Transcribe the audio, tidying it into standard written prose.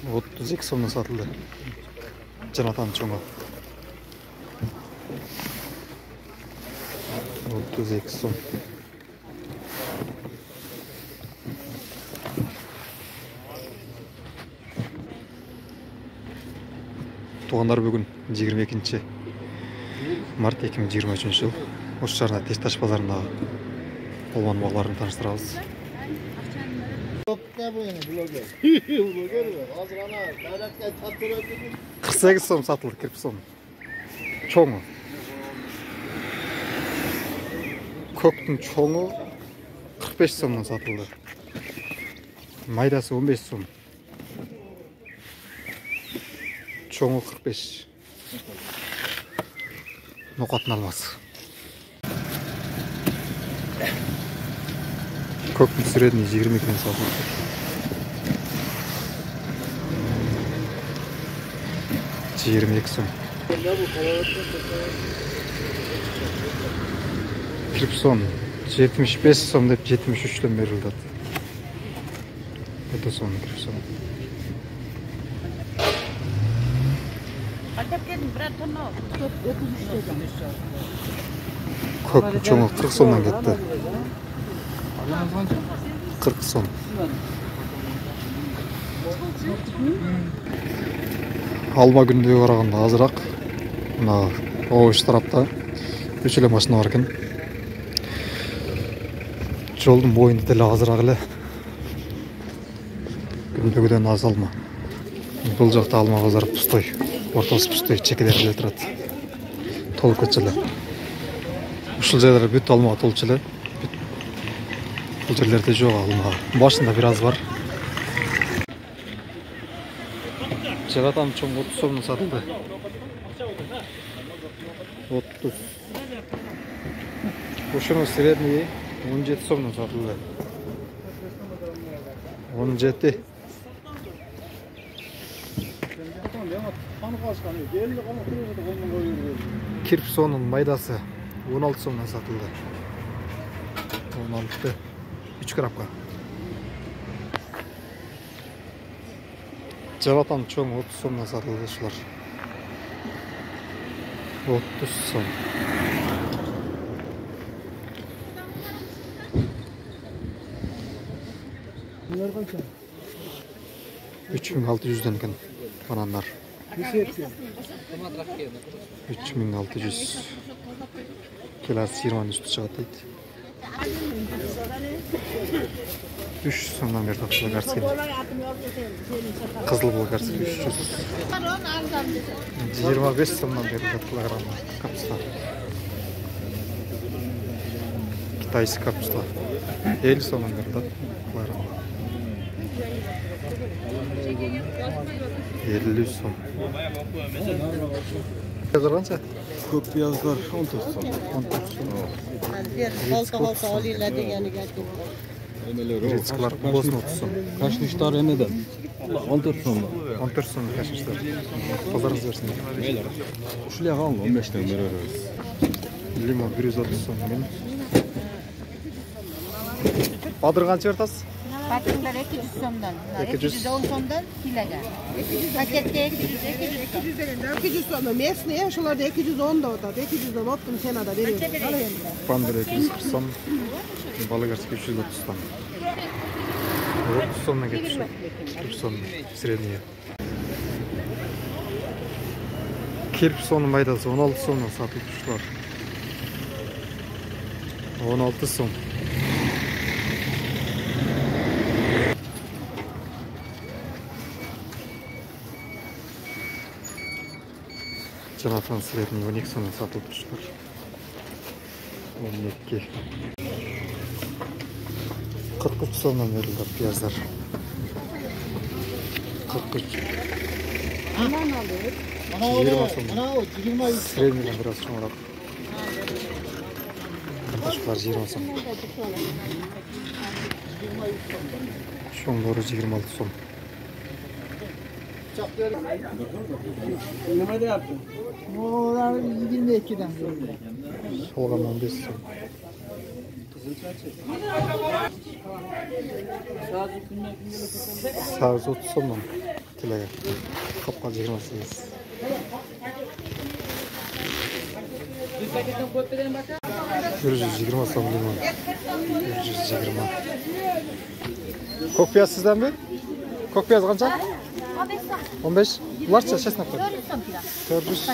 32 сомнан сатылды. Жанатан чоңы. 32 сом. Туғандар бүгін 22 март 2023 жыл. Осы шарына Тесташ базарындағы болған малдарын таныстырамыз. 48 сом сатылды, кіріп сом. Чоңы. Көктің чоңы 45 сомнан сатылды. Майдасы 15 сом. Чоңы 45. Ноқатын алмасы. Көктің средний 22 сатылды. Сом. Крипсон 75 сом деп 73-тен берілді. Это сон крипсон. Көктің чоңы 40 сомнан кетті. 40 сом. Алма күндегі қарағанда азырақ. Мына оғыш тарапта үчілі машина бар екен. Жолдың бойында тілі азырақ әлі. Күндегіден аз алма. Бұл жақта алма қызарып пұстой. Ортасы пұстой, чекелері тұрады. Толы көтшілі. Ұшыл жайлары бүт алма толчылы. Бұл жерлерде жоқ алма. Башында біраз бар. Жағатан чоң 30 сомнан сатылды. 30. Ошының средний 17 сомнан сатылды. 17. Кирпсонның майдасы 16 сомнан сатылды. 16. 3 крапка. Жалатан чоң 30 сомнан сатылды шылар. 30 сом. 3600'den екен банандар. 3600. Келесі 20 үсті шығады дейді. 300 сомнан берді болгарский. Қызыл болгарский 300. 25 сомнан берді килограмма капуста. Китайский капуста. 50 сомнан берді килограмма. 50 сом. Қанша? Көк пияздар 14 сом. 14 сом. Halka alıyla degeni geldi. Грецкалар болсын 30 сом. Кашништар емеден 14 сом. 14 сом кашништар. Базарыңыз берсін. Ушылияға алын 15-тен береріз. Лимон 130 сом. Бадыр қанша бертасыз? Patlıklar 200 somdan. 210 somdan kiloga. Paketga 200 somdan. Mesne şularda 210 da otadı. 210 optum senada veriyorum. Pandır 240 som. Болгарский 330 сом. 30 сомнан кетті. 40 сом средний. Кирпсонның майдасы 16 сомнан сатылып шылар. 16 сом. Жанатан средний 12 сомнан сатылып шылар. 12. 43 сомнан берілді пияздар. 43. 20 сом. Средний biraz шоңырақ. Картошкалар 20 сом. Шоңдары 26 сом. Ne yaptın? Onlar 22'den. Şalgam 15 som. Saz 30 somdan. Tilaga. Qopqol 28. Bir yüz 20 so'm limon. 120. Ko'k piyoz sizdan bir? Ko'k piyoz qancha? 15. Ularcha chesnak. 400 so'm kilo. 400.